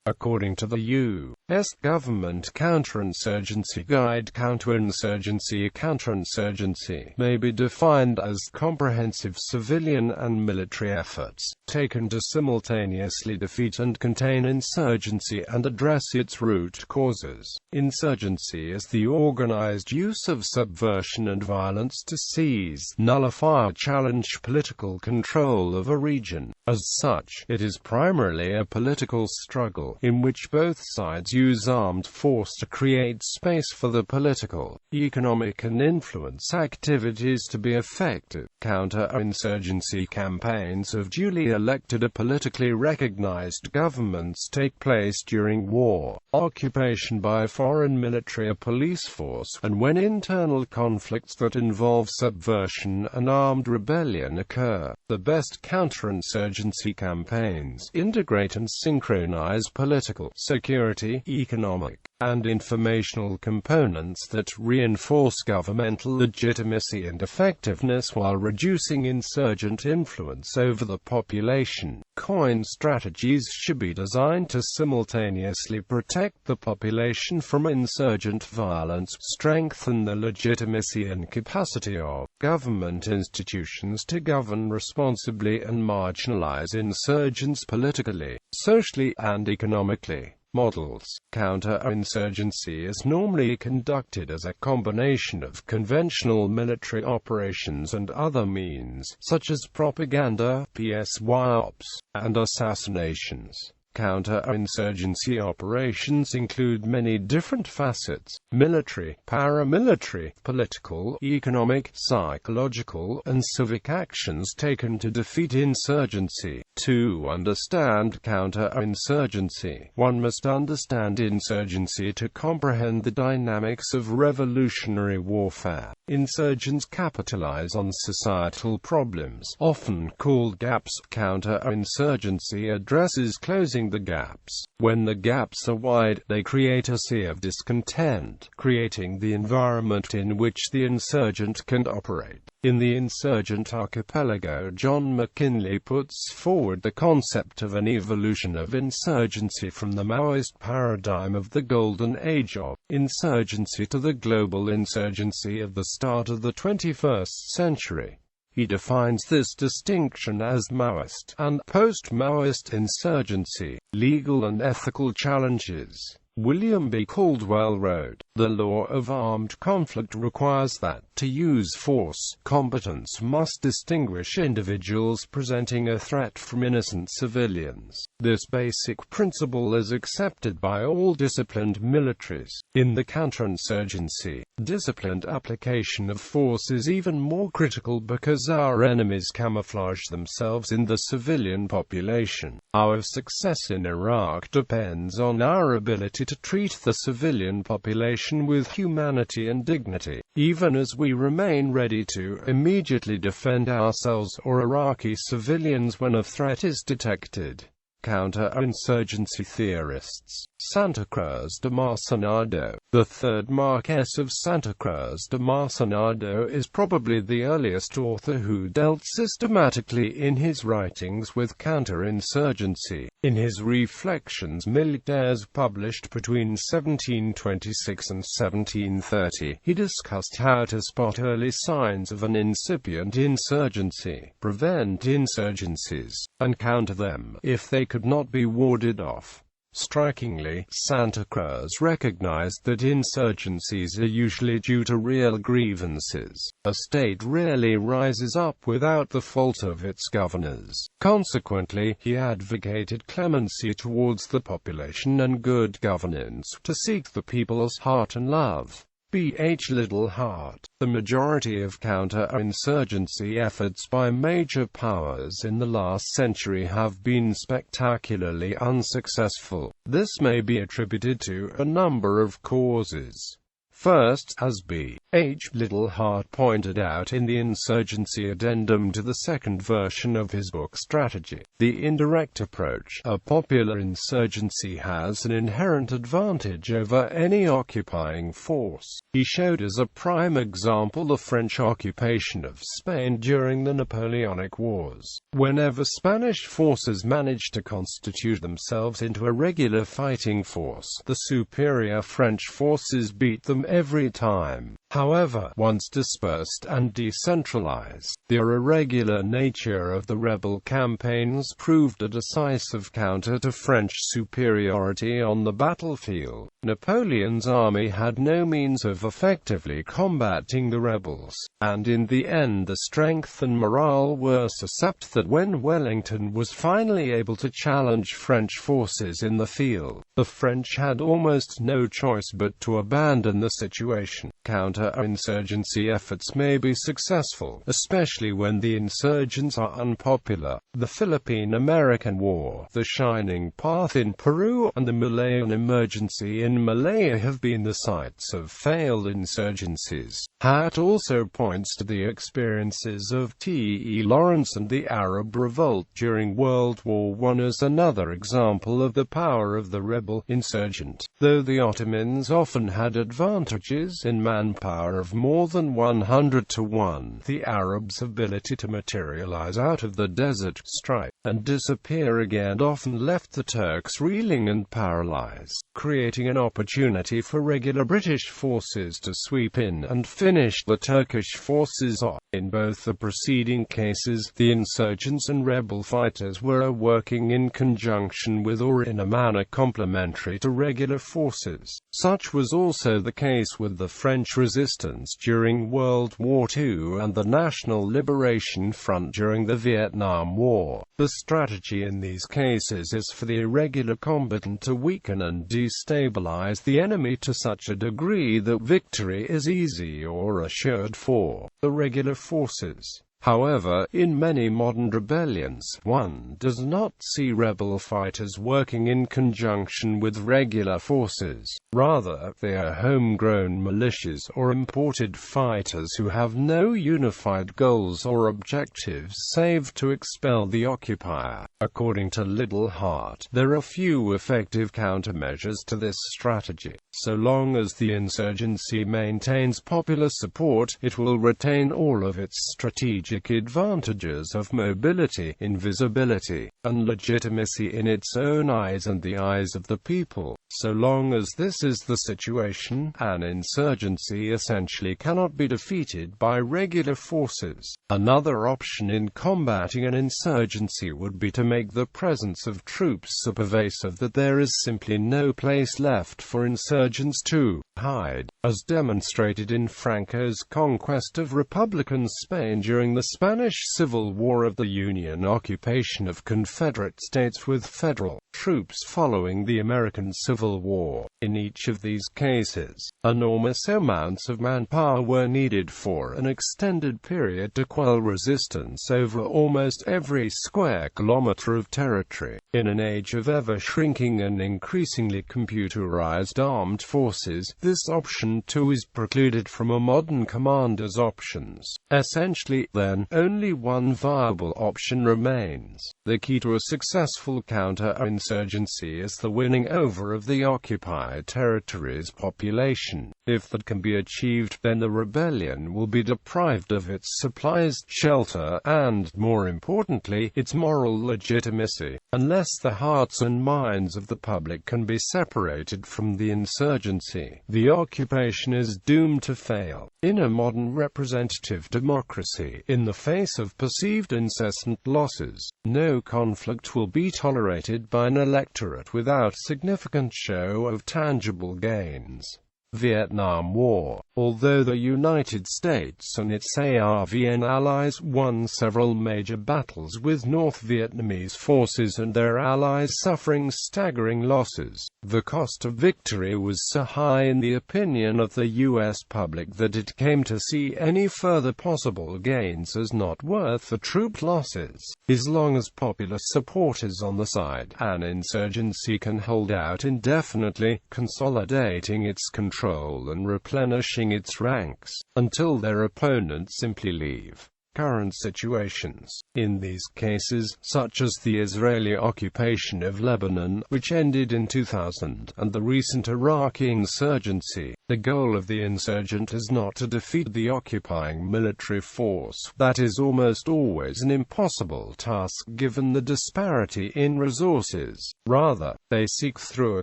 According to the U.S. Government Counterinsurgency Guide, counterinsurgency may be defined as comprehensive civilian and military efforts taken to simultaneously defeat and contain insurgency and address its root causes. Insurgency is the organized use of subversion and violence to seize, nullify or challenge political control of a region. As such, it is primarily a political struggle, in which both sides use armed force to create space for the political, economic and influence activities to be effective. Counter-insurgency campaigns of duly elected or politically recognized governments take place during war, occupation by a foreign military or police force, and when internal conflicts that involve subversion and armed rebellion occur. The best counterinsurgency campaigns integrate and synchronize political, security, economic, and informational components that reinforce governmental legitimacy and effectiveness while reducing insurgent influence over the population. Coin strategies should be designed to simultaneously protect the population from insurgent violence, strengthen the legitimacy and capacity of government institutions to govern responsibly, and marginalize insurgents politically, socially, and economically. Models. Counterinsurgency is normally conducted as a combination of conventional military operations and other means, such as propaganda, psyops, and assassinations. Counterinsurgency operations include many different facets: military, paramilitary, political, economic, psychological, and civic actions taken to defeat insurgency. To understand counterinsurgency, one must understand insurgency to comprehend the dynamics of revolutionary warfare. Insurgents capitalize on societal problems, often called gaps. Counterinsurgency addresses closing the gaps. When the gaps are wide, they create a sea of discontent, creating the environment in which the insurgent can operate. In The Insurgent Archipelago, John McKinley puts forward the concept of an evolution of insurgency from the Maoist paradigm of the Golden Age of insurgency to the global insurgency of the start of the 21st century. He defines this distinction as Maoist and post-Maoist insurgency. Legal and ethical challenges. William B. Caldwell wrote, "The law of armed conflict requires that, to use force, combatants must distinguish individuals presenting a threat from innocent civilians. This basic principle is accepted by all disciplined militaries. In the counterinsurgency, disciplined application of force is even more critical because our enemies camouflage themselves in the civilian population. Our success in Iraq depends on our ability to treat the civilian population with humanity and dignity, even as we remain ready to immediately defend ourselves or Iraqi civilians when a threat is detected." Counterinsurgency theorists. Santa Cruz de Marcinado. The third Marquess of Santa Cruz de Marcinado is probably the earliest author who dealt systematically in his writings with counterinsurgency. In his Reflections Militaires published between 1726 and 1730, he discussed how to spot early signs of an incipient insurgency, prevent insurgencies, and counter them if they could not be warded off. Strikingly, Santa Cruz recognized that insurgencies are usually due to real grievances. A state rarely rises up without the fault of its governors. Consequently, he advocated clemency towards the population and good governance, to seek the people's heart and love. B.H. Little Heart. The majority of counterinsurgency efforts by major powers in the last century have been spectacularly unsuccessful. This may be attributed to a number of causes. First, as B. H. Littlehart pointed out in the Insurgency Addendum to the second version of his book Strategy, the indirect approach, a popular insurgency has an inherent advantage over any occupying force. He showed as a prime example the French occupation of Spain during the Napoleonic Wars. Whenever Spanish forces managed to constitute themselves into a regular fighting force, the superior French forces beat them every time. However, once dispersed and decentralized, the irregular nature of the rebel campaigns proved a decisive counter to French superiority on the battlefield. Napoleon's army had no means of effectively combating the rebels, and in the end the strength and morale were so sapped that when Wellington was finally able to challenge French forces in the field, the French had almost no choice but to abandon the situation. Counter-insurgency efforts may be successful, especially when the insurgents are unpopular. The Philippine-American War, the Shining Path in Peru, and the Malayan emergency in Malaya have been the sites of failed insurgencies. Hatt also points to the experiences of T. E. Lawrence and the Arab Revolt during World War I as another example of the power of the rebel insurgent. Though the Ottomans often had advantages in manpower of more than 100 to 1, the Arabs' ability to materialize out of the desert, strike, and disappear again often left the Turks reeling and paralyzed, creating an opportunity for regular British forces to sweep in and finish the Turkish forces off. In both the preceding cases, the insurgents and rebel fighters were working in conjunction with or in a manner complementary to regular forces. Such was also the case with the French resistance during World War II and the National Liberation Front during the Vietnam War. The strategy in these cases is for the irregular combatant to weaken and destabilize the enemy to such a degree that victory is easy or assured for the regular forces. However, in many modern rebellions, one does not see rebel fighters working in conjunction with regular forces. Rather, they are homegrown militias or imported fighters who have no unified goals or objectives save to expel the occupier. According to Littlehart, there are few effective countermeasures to this strategy. So long as the insurgency maintains popular support, it will retain all of its strategic advantages of mobility, invisibility, and legitimacy in its own eyes and the eyes of the people. So long as this is the situation, an insurgency essentially cannot be defeated by regular forces. Another option in combating an insurgency would be to make the presence of troops so pervasive that there is simply no place left for insurgents to hide, as demonstrated in Franco's conquest of Republican Spain during the Spanish Civil War of the Union occupation of Confederate states with federal troops following the American Civil War. In each of these cases, enormous amounts of manpower were needed for an extended period to quell resistance over almost every square kilometer of territory. In an age of ever-shrinking and increasingly computerized armed forces, this option too is precluded from a modern commander's options. Essentially, then, only one viable option remains. The key to a successful counter-insurgency is the winning over of the occupied territory's population. If that can be achieved, then the rebellion will be deprived of its supplies, shelter, and, more importantly, its moral legitimacy. Unless the hearts and minds of the public can be separated from the insurgency, the occupation is doomed to fail. In a modern representative democracy, in the face of perceived incessant losses, no conflict will be tolerated by an electorate without significant show of tangible gains. Vietnam War. Although the United States and its ARVN allies won several major battles with North Vietnamese forces and their allies suffering staggering losses, the cost of victory was so high in the opinion of the U.S. public that it came to see any further possible gains as not worth the troop losses. As long as popular support is on the side, an insurgency can hold out indefinitely, consolidating its control control and replenishing its ranks, until their opponents simply leave. Current situations. In these cases, such as the Israeli occupation of Lebanon, which ended in 2000, and the recent Iraqi insurgency, the goal of the insurgent is not to defeat the occupying military force. That is almost always an impossible task given the disparity in resources. Rather, they seek through a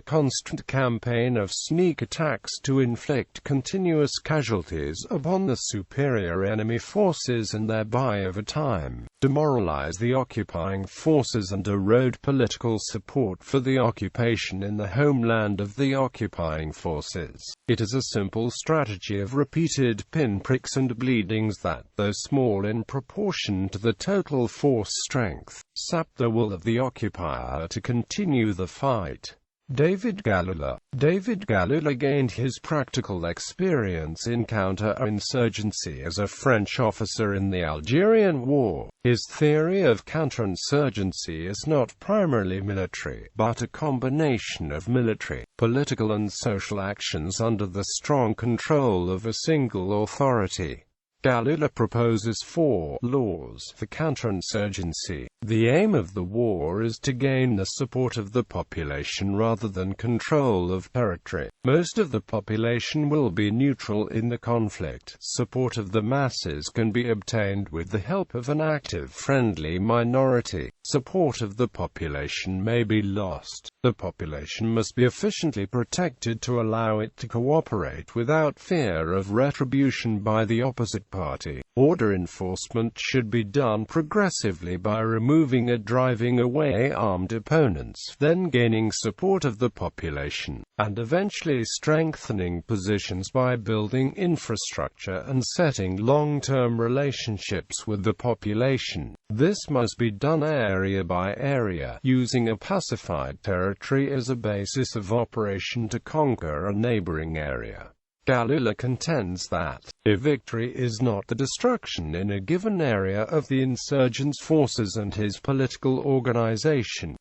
constant campaign of sneak attacks to inflict continuous casualties upon the superior enemy forces and thereby over time demoralize the occupying forces and erode political support for the occupation in the homeland of the occupying forces. It is a simple strategy of repeated pinpricks and bleedings that, though small in proportion to the total force strength, sap the will of the occupier to continue the fight. David Galula gained his practical experience in counterinsurgency as a French officer in the Algerian War. His theory of counterinsurgency is not primarily military, but a combination of military, political and social actions under the strong control of a single authority. Galula proposes 4 laws for counterinsurgency. The aim of the war is to gain the support of the population rather than control of territory. Most of the population will be neutral in the conflict. Support of the masses can be obtained with the help of an active, friendly minority. Support of the population may be lost. The population must be efficiently protected to allow it to cooperate without fear of retribution by the opposite party. Order enforcement should be done progressively by removing or driving away armed opponents, then gaining support of the population, and eventually strengthening positions by building infrastructure and setting long-term relationships with the population. This must be done area by area, using a pacified territory as a basis of operation to conquer a neighboring area. Galula contends that, if victory is not the destruction in a given area of the insurgent's forces and his political organization,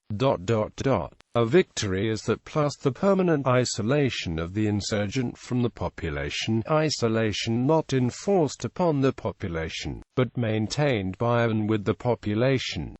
a victory is that plus the permanent isolation of the insurgent from the population, isolation not enforced upon the population, but maintained by and with the population,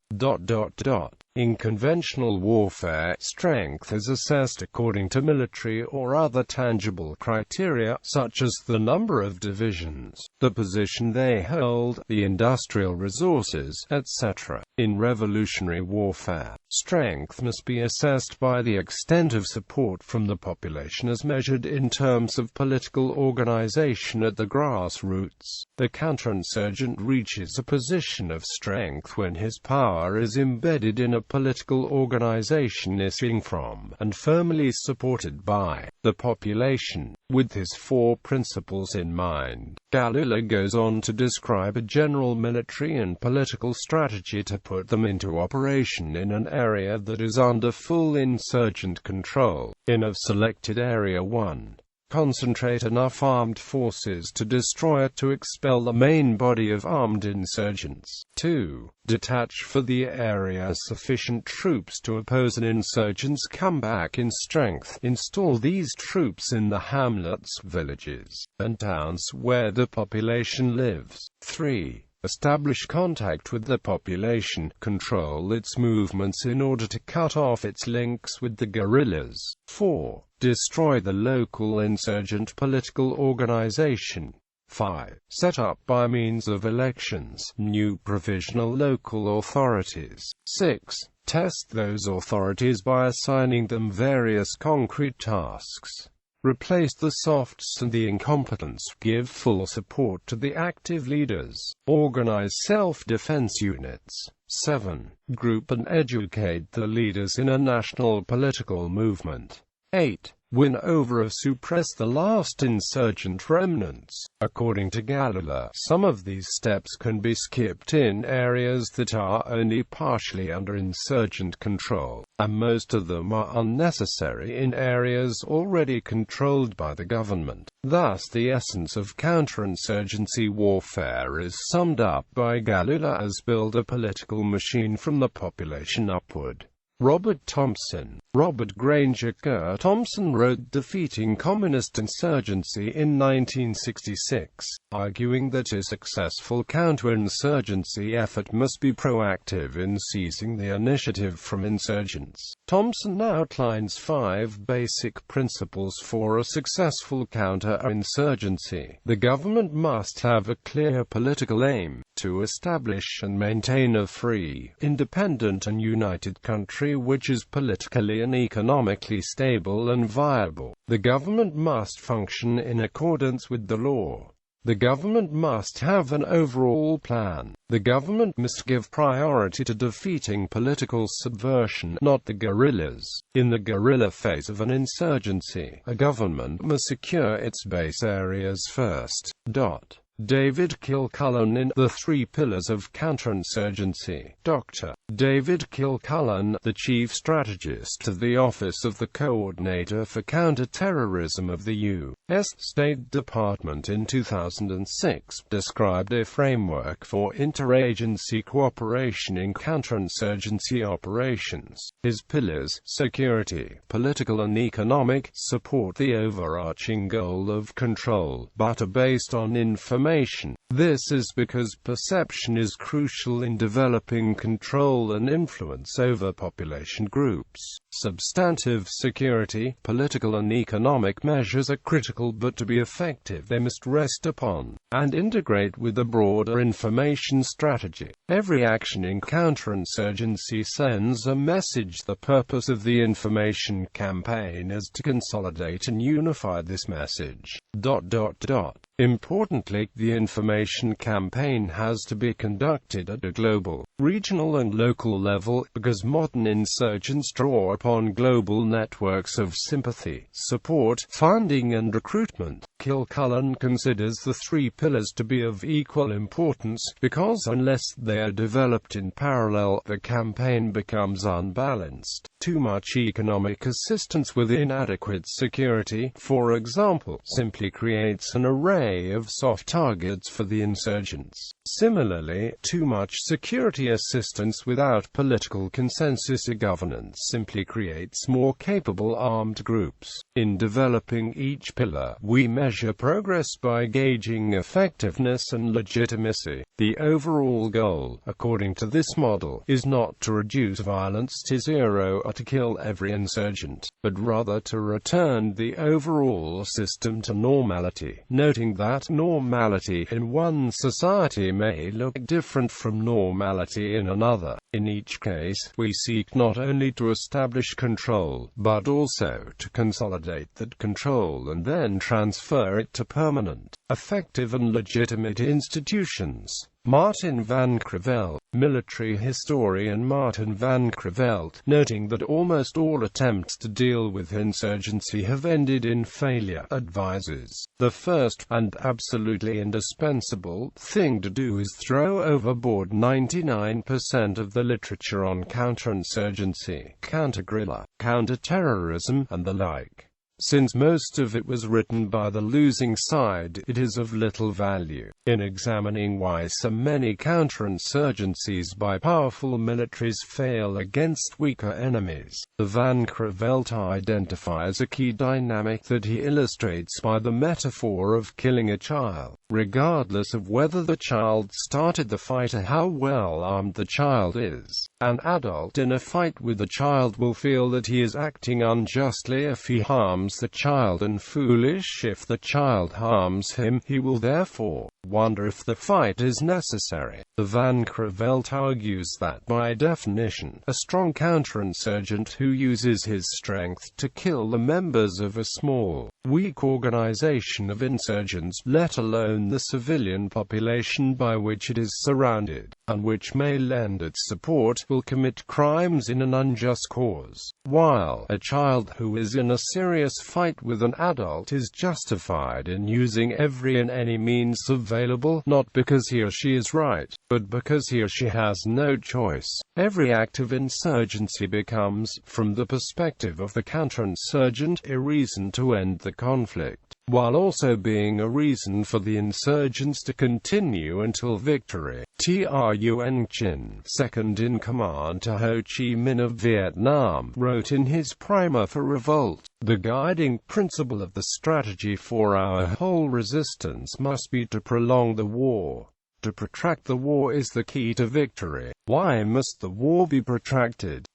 In conventional warfare, strength is assessed according to military or other tangible criteria, such as the number of divisions, the position they hold, the industrial resources, etc. In revolutionary warfare, strength must be assessed by the extent of support from the population as measured in terms of political organization at the grassroots. The counterinsurgent reaches a position of strength when his power is embedded in a political organization issuing from, and firmly supported by, the population. With his 4 principles in mind, Galula goes on to describe a general military and political strategy to put them into operation in an area that is under full insurgent control. In a selected area: 1. Concentrate enough armed forces to destroy it to expel the main body of armed insurgents. 2. Detach for the area sufficient troops to oppose an insurgent's comeback in strength. Install these troops in the hamlets, villages, and towns where the population lives. 3. Establish contact with the population, control its movements in order to cut off its links with the guerrillas. 4. Destroy the local insurgent political organization. 5. Set up by means of elections new provisional local authorities. 6. Test those authorities by assigning them various concrete tasks. Replace the softs and the incompetents. Give full support to the active leaders. Organize self-defense units. 7. Group and educate the leaders in a national political movement. 8. Win over or suppress the last insurgent remnants. According to Galula, some of these steps can be skipped in areas that are only partially under insurgent control, and most of them are unnecessary in areas already controlled by the government. Thus, the essence of counterinsurgency warfare is summed up by Galula as build a political machine from the population upward. Robert Thompson. Robert Granger Kerr Thompson wrote Defeating Communist Insurgency in 1966, arguing that a successful counterinsurgency effort must be proactive in seizing the initiative from insurgents. Thompson outlines 5 basic principles for a successful counterinsurgency. The government must have a clear political aim, to establish and maintain a free, independent and united country which is politically and economically stable and viable. The government must function in accordance with the law. The government must have an overall plan. The government must give priority to defeating political subversion, not the guerrillas. In the guerrilla phase of an insurgency, a government must secure its base areas first. David Kilcullen in The 3 Pillars of Counterinsurgency. Dr. David Kilcullen, the chief strategist of the Office of the Coordinator for Counter-Terrorism of the U.S. State Department in 2006, described a framework for interagency cooperation in counterinsurgency operations. His pillars, security, political and economic, support the overarching goal of control, but are based on information. This is because perception is crucial in developing control and influence over population groups. Substantive security, political and economic measures are critical, but to be effective they must rest upon and integrate with a broader information strategy. Every action in counterinsurgency sends a message. The purpose of the information campaign is to consolidate and unify this message. Importantly, the information campaign has to be conducted at a global, regional and local level, because modern insurgents draw upon global networks of sympathy, support, funding and recruitment. Kilcullen considers the 3 pillars to be of equal importance, because unless they are developed in parallel, the campaign becomes unbalanced. Too much economic assistance with inadequate security, for example, simply creates an array of soft targets for the insurgents. Similarly, too much security assistance without political consensus or governance simply creates more capable armed groups. In developing each pillar, we measure progress by gauging effectiveness and legitimacy. The overall goal, according to this model, is not to reduce violence to zero or to kill every insurgent, but rather to return the overall system to normality, noting that normality in one society may look different from normality in another. In each case, we seek not only to establish control, but also to consolidate that control and then transfer it to permanent, effective and legitimate institutions. Martin van Creveld, military historian Martin van Creveld, noting that almost all attempts to deal with insurgency have ended in failure, advises, the first, and absolutely indispensable, thing to do is throw overboard 99% of the literature on counterinsurgency, counter-guerrilla, counter-terrorism, and the like. Since most of it was written by the losing side, it is of little value. In examining why so many counterinsurgencies by powerful militaries fail against weaker enemies, the Van Creveld identifies a key dynamic that he illustrates by the metaphor of killing a child. Regardless of whether the child started the fight or how well armed the child is, an adult in a fight with the child will feel that he is acting unjustly if he harms the child and foolish if the child harms him. He will therefore wonder if the fight is necessary. The Van Creveld argues that by definition, a strong counterinsurgent who uses his strength to kill the members of a small, weak organization of insurgents, let alone the civilian population by which it is surrounded, and which may lend its support, will commit crimes in an unjust cause, while a child who is in a serious fight with an adult is justified in using every and any means available, not because he or she is right, but because he or she has no choice. Every act of insurgency becomes, from the perspective of the counterinsurgent, a reason to end the conflict, while also being a reason for the insurgents to continue until victory. Truong Chin, second-in-command to Ho Chi Minh of Vietnam, wrote in his primer for revolt, "The guiding principle of the strategy for our whole resistance must be to prolong the war. To protract the war is the key to victory. Why must the war be protracted?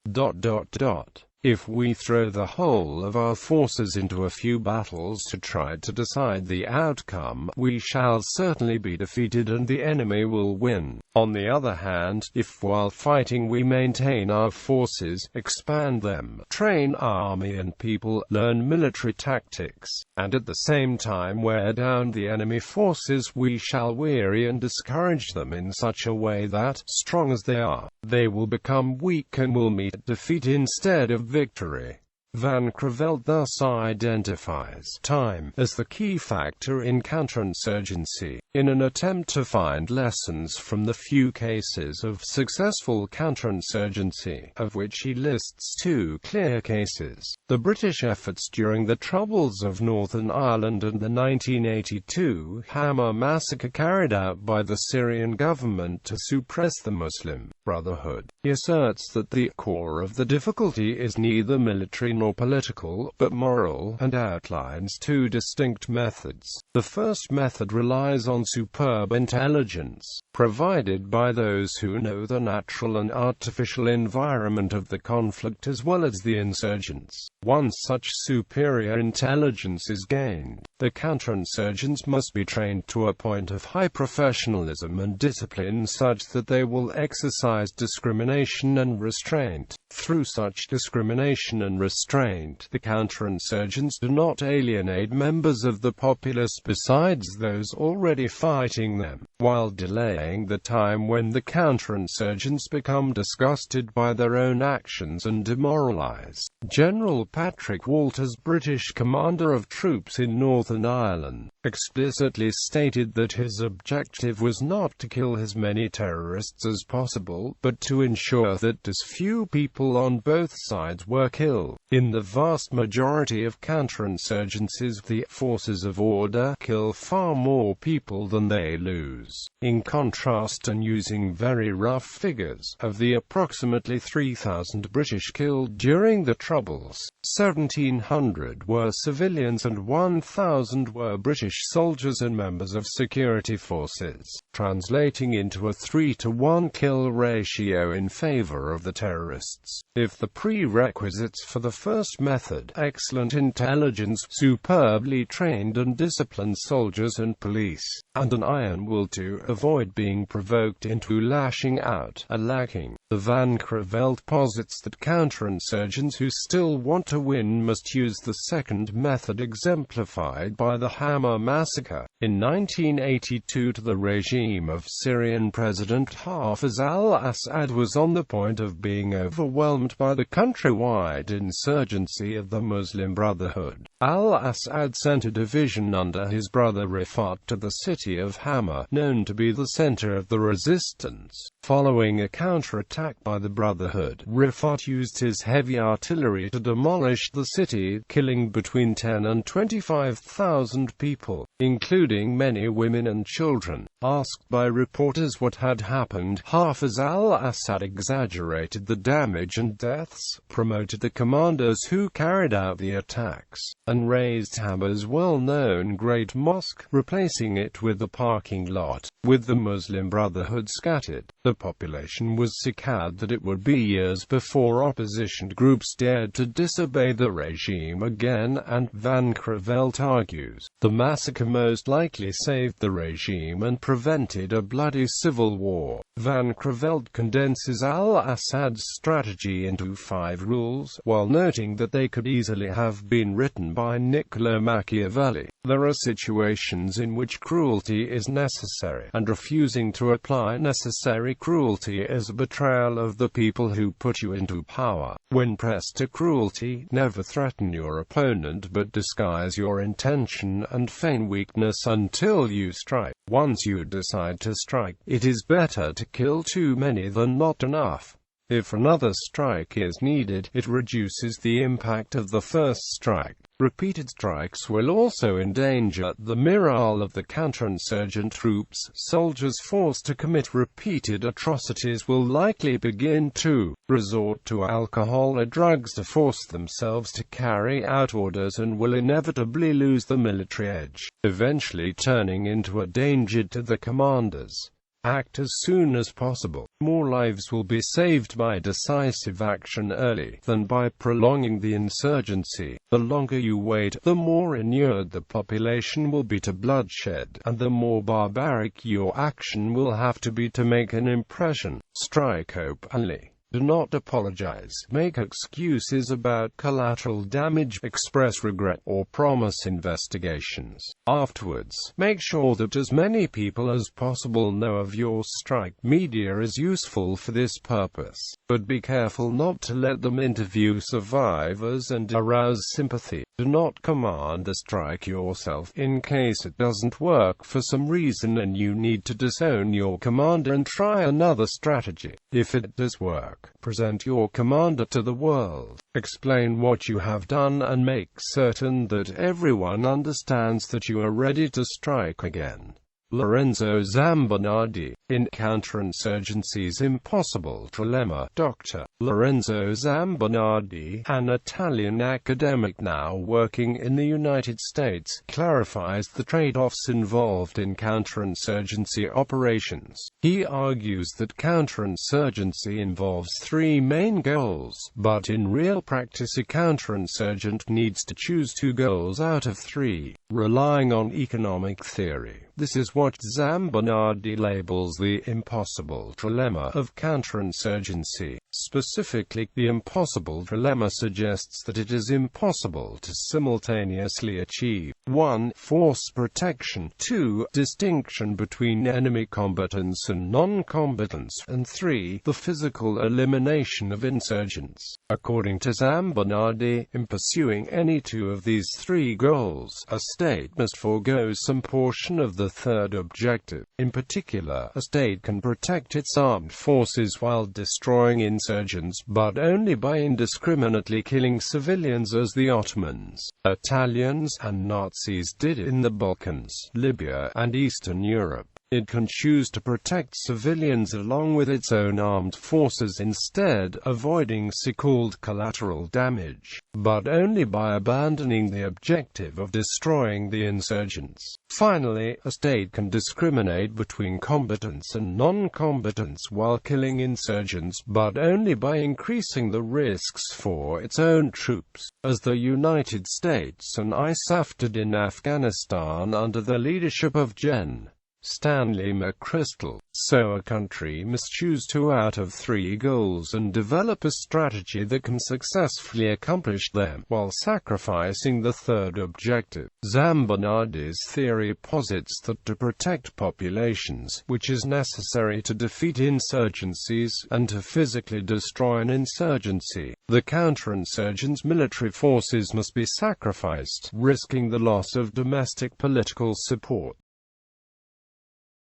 If we throw the whole of our forces into a few battles to try to decide the outcome, we shall certainly be defeated and the enemy will win. On the other hand, if while fighting we maintain our forces, expand them, train army and people, learn military tactics, and at the same time wear down the enemy forces, we shall weary and discourage them in such a way that, strong as they are, they will become weak and will meet defeat instead of victory." Van Creveld thus identifies time as the key factor in counterinsurgency, in an attempt to find lessons from the few cases of successful counterinsurgency, of which he lists two clear cases: the British efforts during the Troubles of Northern Ireland and the 1982 Hammer massacre carried out by the Syrian government to suppress the Muslim Brotherhood. He asserts that the core of the difficulty is neither military nor political, but moral, and outlines two distinct methods. The first method relies on superb intelligence, provided by those who know the natural and artificial environment of the conflict as well as the insurgents. Once such superior intelligence is gained, the counterinsurgents must be trained to a point of high professionalism and discipline such that they will exercise discrimination and restraint. Through such discrimination and restraint, the counterinsurgents do not alienate members of the populace besides those already fighting them, while delaying the time when the counterinsurgents become disgusted by their own actions and demoralized. General Patrick Walters, British commander of troops in Northern Ireland, explicitly stated that his objective was not to kill as many terrorists as possible, but to ensure that as few people on both sides were killed. In the vast majority of counterinsurgencies, the forces of order kill far more people than they lose. In contrast, and using very rough figures, of the approximately 3,000 British killed during the Troubles, 1,700 were civilians and 1,000 were British soldiers and members of security forces, translating into a 3-to-1 kill ratio in favor of the terrorists. If the prerequisites for the first method, excellent intelligence, superbly trained and disciplined soldiers and police, and an iron will to avoid being provoked into lashing out, are lacking, the Van Creveld posits that counterinsurgents who still want to win must use the second method exemplified by the Hammer massacre. In 1982, the regime of Syrian President Hafez al-Assad was on the point of being overwhelmed by the countrywide insurgency of the Muslim Brotherhood. Al-Assad sent a division under his brother Rifat to the city of Hama, known to be the center of the resistance. Following a counterattack by the Brotherhood, Rifat used his heavy artillery to demolish the city, killing between 10 and 25,000 people, including many women and children. Asked by reporters what had happened, Hafez al-Assad exaggerated the damage and deaths, promoted the commanders who carried out the attacks, and razed Hama's well-known Great Mosque, replacing it with a parking lot. With the Muslim Brotherhood scattered, the population was so cowed that it would be years before opposition groups dared to disobey the regime again, and Van Creveld argues, the massacre most likely saved the regime and prevented a bloody civil war. Van Creveld condenses al-Assad's strategy into 5 rules, while noting that they could easily have been written by Niccolo Machiavelli. There are situations in which cruelty is necessary, and refusing to apply necessary cruelty is a betrayal of the people who put you into power. When pressed to cruelty, never threaten your opponent but disguise your intention and feign weakness until you strike. Once you decide to strike, it is better to kill too many than not enough. If another strike is needed, it reduces the impact of the first strike. Repeated strikes will also endanger the morale of the counterinsurgent troops. Soldiers forced to commit repeated atrocities will likely begin to resort to alcohol or drugs to force themselves to carry out orders and will inevitably lose the military edge, eventually turning into a danger to the commanders. Act as soon as possible. More lives will be saved by decisive action early than by prolonging the insurgency. The longer you wait, the more inured the population will be to bloodshed, and the more barbaric your action will have to be to make an impression. Strike openly. Do not apologize, make excuses about collateral damage, express regret, or promise investigations. Afterwards, make sure that as many people as possible know of your strike. Media is useful for this purpose, but be careful not to let them interview survivors and arouse sympathy. Do not command a strike yourself, in case it doesn't work for some reason and you need to disown your commander and try another strategy. If it does work, present your commander to the world. Explain what you have done and make certain that everyone understands that you are ready to strike again. Lorenzo Zambonardi, in Counterinsurgency's Impossible Trilemma. Dr. Lorenzo Zambonardi, an Italian academic now working in the United States, clarifies the trade-offs involved in counterinsurgency operations. He argues that counterinsurgency involves three main goals, but in real practice a counterinsurgent needs to choose two goals out of three, relying on economic theory. This is what Zambonardi labels the impossible trilemma of counterinsurgency. Specifically, the impossible trilemma suggests that it is impossible to simultaneously achieve 1. Force protection, 2. Distinction between enemy combatants and non-combatants, and 3. The physical elimination of insurgents. According to Zambonardi, in pursuing any two of these three goals, a state must forego some portion of the third objective. In particular, a state can protect its armed forces while destroying insurgents, but only by indiscriminately killing civilians, as the Ottomans, Italians, and Nazis did in the Balkans, Libya, and Eastern Europe. It can choose to protect civilians along with its own armed forces instead, avoiding so-called collateral damage, but only by abandoning the objective of destroying the insurgents. Finally, a state can discriminate between combatants and non-combatants while killing insurgents, but only by increasing the risks for its own troops, as the United States and ISAF did in Afghanistan under the leadership of Gen. Stanley McChrystal. So a country must choose two out of three goals and develop a strategy that can successfully accomplish them, while sacrificing the third objective. Zambonardi's theory posits that to protect populations, which is necessary to defeat insurgencies, and to physically destroy an insurgency, the counterinsurgents' military forces must be sacrificed, risking the loss of domestic political support.